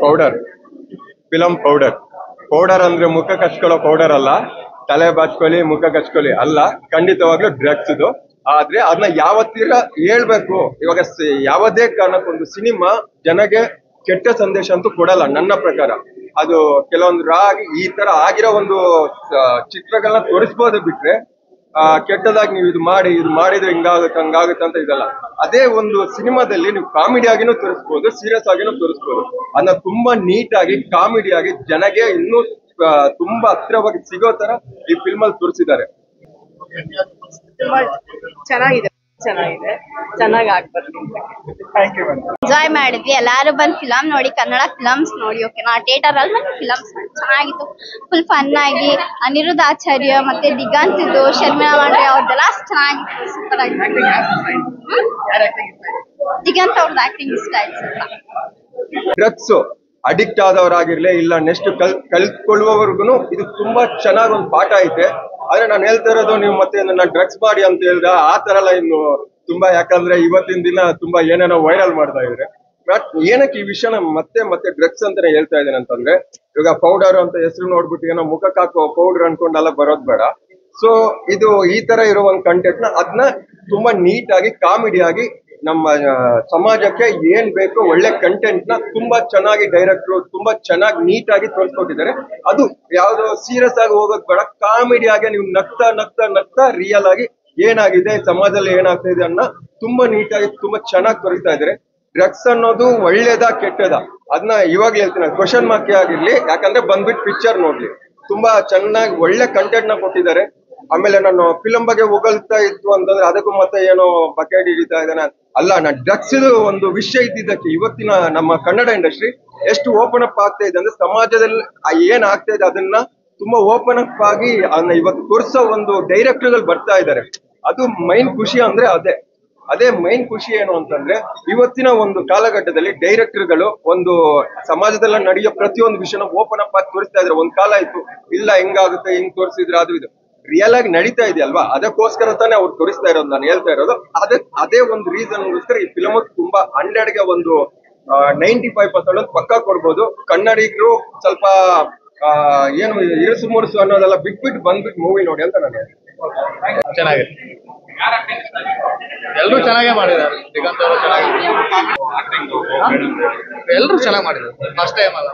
Powder, film powder. Powder ಅಂದ್ರೆ ಮುಖ ಕಚ್ಕೊಳ್ಳೋ powder ಅಲ್ಲ, ತಲೆ ಬಾಚ್ಕೊಳ್ಳಿ ಮುಖ ಕಚ್ಕೊಳ್ಳಿ ಅಲ್ಲ, ಖಂಡಿತವಾಗ್ಲೂ ಡ್ರಗ್ಸ್ ಇದು. ಆದ್ರೆ ಅದನ್ನ ಯಾವತ್ತೀರ ಹೇಳ್ಬೇಕು. ಇವಾಗ ಯಾವುದೇ ಕಾರಣಕ್ಕೊಂದು ಸಿನಿಮಾ ಜನಗೆ ಕೆಟ್ಟ ಸಂದೇಶ ಅಂತೂ ಕೊಡಲ್ಲ ನನ್ನ ಪ್ರಕಾರ. ಅದು ಕೆಲವೊಂದು ಈ ತರ ಆಗಿರೋ ಒಂದು ಚಿತ್ರಗಳನ್ನ ತೋರಿಸ್ಬೋದು ಬಿಟ್ರೆ ಕೆಟ್ಟದಾಗಿ ನೀವು ಇದು ಮಾಡಿದ್ರೆ ಹಿಂಗಾಗುತ್ತೆ ಹಂಗಾಗುತ್ತೆ ಅಂತ ಇದಲ್ಲ. ಅದೇ ಒಂದು ಸಿನಿಮಾದಲ್ಲಿ ನೀವು ಕಾಮಿಡಿ ಆಗಿನೂ ತೋರಿಸ್ಬೋದು, ಸೀರಿಯಸ್ ಆಗಿನೂ ತೋರಿಸ್ಬೋದು. ಅದನ್ನ ತುಂಬಾ ನೀಟಾಗಿ ಕಾಮಿಡಿಯಾಗಿ ಜನಗೆ ಇನ್ನೂ ತುಂಬಾ ಹತ್ರವಾಗಿ ಸಿಗೋ ತರ ಈ ಫಿಲ್ಮ್ ಅಲ್ಲಿ ತೋರಿಸಿದ್ದಾರೆ. ಚೆನ್ನಾಗಿದೆ, ಚೆನ್ನಾಗಿದೆ, ಚೆನ್ನಾಗಿ ಆಗ್ಬರ್ತೀನಿ. ಎಂಜಾಯ್ ಮಾಡಿದ್ವಿ, ಎಲ್ಲಾರು ಬಂದ್ ಫಿಲಮ್ ನೋಡಿ, ಕನ್ನಡ ಫಿಲಮ್ಸ್ ನೋಡಿ. ಓಕೆನಾ, ಥಿಯೇಟರ್ ಅಲ್ಲಿ ಬಂದು ಫಿಲಮ್ಸ್ ನೋಡಿ, ಚೆನ್ನಾಗಿತ್ತು. ಫುಲ್ ಫನ್ ಆಗಿ ಅನಿರುದ್ಧ ಆಚಾರ್ಯ ಮತ್ತೆ ದಿಗಂತ್ ಇದು ಶರ್ಮಿಳಾ ಮಾಂಡ್ರೆ ಅವ್ರದ್ದೆಲ್ಲ ಚೆನ್ನಾಗಿತ್ತು, ಸೂಪರ್ ಆಗಿತ್ತು. ದಿಗಂತ್ ಅವ್ರದ್ದು ಆಕ್ಟಿಂಗ್ ಇಷ್ಟ ಆಯ್ತು. ಡ್ರಗ್ಸ್ ಅಡಿಕ್ಟ್ ಆದವರಾಗಿರ್ಲಿ ಇಲ್ಲ ನೆಕ್ಸ್ಟ್ ಕಲ್ತ್ಕೊಳ್ಳುವವರೆಗೂ ಇದು ತುಂಬಾ ಚೆನ್ನಾಗಿ ಒಂದು ಪಾಠ ಐತೆ. ಆದ್ರೆ ನಾನು ಹೇಳ್ತಾ ಇರೋದು ನೀವು ಮತ್ತೆ ನನ್ನ ಡ್ರಗ್ಸ್ ಮಾಡಿ ಅಂತ ಹೇಳಿದ್ರೆ ಆ ತರ ಎಲ್ಲ ಇನ್ನು ತುಂಬಾ, ಯಾಕಂದ್ರೆ ಇವತ್ತಿನ ದಿನ ತುಂಬಾ ಏನೇನೋ ವೈರಲ್ ಮಾಡ್ತಾ ಇದ್ರೆ. ಬಟ್ ಏನಕ್ಕೆ ಈ ವಿಷಯನ ಮತ್ತೆ ಮತ್ತೆ ಡ್ರಗ್ಸ್ ಅಂತಾನೆ ಹೇಳ್ತಾ ಇದ್ದೇನೆ ಅಂತಂದ್ರೆ, ಇವಾಗ ಪೌಡರ್ ಅಂತ ಹೆಸರು ನೋಡ್ಬಿಟ್ಟು ಏನೋ ಮುಖಕ್ಕೆ ಹಾಕೋ ಪೌಡರ್ ಅನ್ಕೊಂಡೆಲ್ಲ ಬರೋದ್ ಬೇಡ. ಸೊ ಇದು ಈ ತರ ಇರೋ ಒಂದು ಕಂಟೆಂಟ್ ನ ಅದನ್ನ ತುಂಬಾ ನೀಟಾಗಿ ಕಾಮಿಡಿಯಾಗಿ ನಮ್ಮ ಸಮಾಜಕ್ಕೆ ಏನ್ ಬೇಕು ಒಳ್ಳೆ ಕಂಟೆಂಟ್ ನ ತುಂಬಾ ಚೆನ್ನಾಗಿ ಡೈರೆಕ್ಟ್ರು ತುಂಬಾ ಚೆನ್ನಾಗಿ ನೀಟಾಗಿ ತೋರಿಸ್ಕೊಟ್ಟಿದ್ದಾರೆ. ಅದು ಯಾವ್ದೋ ಸೀರಿಯಸ್ ಆಗಿ ಹೋಗೋದ್ ಬೇಡ, ಕಾಮಿಡಿಯಾಗಿ ನೀವು ನಗ್ತಾ ನಗ್ತಾ ನಗ್ತಾ ರಿಯಲ್ ಆಗಿ ಏನಾಗಿದೆ ಸಮಾಜದಲ್ಲಿ ಏನಾಗ್ತಾ ಇದೆ ಅನ್ನೋ ತುಂಬಾ ನೀಟಾಗಿ ತುಂಬಾ ಚೆನ್ನಾಗಿ ತೋರಿಸ್ತಾ ಇದ್ದಾರೆ. ಡ್ರಗ್ಸ್ ಅನ್ನೋದು ಒಳ್ಳೇದಾ ಕೆಟ್ಟದ ಅದನ್ನ ಇವಾಗ್ಲೇ ಹೇಳ್ತೀನಿ, ಕ್ವಶನ್ ಮಾರ್ಕ್ ಆಗಿರ್ಲಿ, ಯಾಕಂದ್ರೆ ಬಂದ್ಬಿಟ್ಟು ಪಿಕ್ಚರ್ ನೋಡ್ಲಿ. ತುಂಬಾ ಚೆನ್ನಾಗಿ ಒಳ್ಳೆ ಕಂಟೆಂಟ್ ನ ಕೊಟ್ಟಿದ್ದಾರೆ. ಆಮೇಲೆ ನಾನು ಫಿಲಂ ಬಗ್ಗೆ ಹೊಗಳ್ತಾ ಇತ್ತು ಅಂತಂದ್ರೆ ಅದಕ್ಕೂ ಮತ್ತೆ ಏನೋ ಬಕೆಟ್ ಹಿಡಿತಾ ಇದ್ದಾನೆ ಅಲ್ಲ. ಡ್ರಗ್ಸ್ ಒಂದು ವಿಷಯ ಇದ್ದಿದ್ದಕ್ಕೆ ಇವತ್ತಿನ ನಮ್ಮ ಕನ್ನಡ ಇಂಡಸ್ಟ್ರಿ ಎಷ್ಟು ಓಪನ್ ಅಪ್ ಆಗ್ತಾ ಇದೆ ಅಂದ್ರೆ, ಸಮಾಜದಲ್ಲಿ ಏನ್ ಆಗ್ತಾ ಇದೆ ಅದನ್ನ ತುಂಬಾ ಓಪನ್ ಅಪ್ ಆಗಿ ಅದನ್ನ ಇವತ್ತು ತೋರಿಸೋ ಒಂದು ಡೈರೆಕ್ಟರ್ಗಳು ಬರ್ತಾ ಇದ್ದಾರೆ. ಅದು ಮೈನ್ ಖುಷಿ ಅಂದ್ರೆ ಅದೇ ಮೈನ್ ಖುಷಿ ಏನು ಅಂತಂದ್ರೆ, ಇವತ್ತಿನ ಒಂದು ಕಾಲಘಟ್ಟದಲ್ಲಿ ಡೈರೆಕ್ಟರ್ಗಳು ಒಂದು ಸಮಾಜದಲ್ಲಿ ನಡೆಯೋ ಪ್ರತಿಯೊಂದು ವಿಷಯನ ಓಪನ್ ಅಪ್ ಆಗಿ ತೋರಿಸ್ತಾ ಇದ್ರೆ. ಒಂದ್ ಕಾಲ ಆಯ್ತು ಇಲ್ಲ ಹೆಂಗಾಗುತ್ತೆ ಹಿಂಗ್ ತೋರಿಸಿದ್ರೆ ಅದು ಇದು ರಿಯಲ್ ಆಗಿ ನಡೀತಾ ಇದೆಯಲ್ವಾ, ಅದಕ್ಕೋಸ್ಕರ ತಾನೇ ಅವ್ರು ತೋರಿಸ್ತಾ ಇರೋದು. ನಾನು ಹೇಳ್ತಾ ಇರೋದು ಅದೇ ಒಂದು ರೀಸನ್ಗೋಸ್ಕರ ಈ ಫಿಲಮ್ ತುಂಬಾ 100ಗೆ ಒಂದು 95% ಪಕ್ಕ ಕೊಡ್ಬೋದು. ಕನ್ನಡಿಗರು ಸ್ವಲ್ಪ ಏನು ಇರುಸು ಮುರುಸು ಅನ್ನೋದೆಲ್ಲ ಬಿಟ್ಬಿಟ್ಟು ಬಂದ್ಬಿಟ್ಟು ಮೂವಿ ನೋಡಿ ಅಂತ ನಾನು ಹೇಳ್ತೀನಿ. ಚೆನ್ನಾಗಿದೆ, ಎಲ್ಲರೂ ಚೆನ್ನಾಗೇ ಮಾಡಿದ್ದಾರೆ. ದಿಗಂತ್ ಅವರು ಚೆನ್ನಾಗಿ, ಎಲ್ಲರೂ ಚೆನ್ನಾಗಿ ಮಾಡಿದ್ದಾರೆ. ಫಸ್ಟ್ ಟೈಮ್ ಅಲ್ಲ.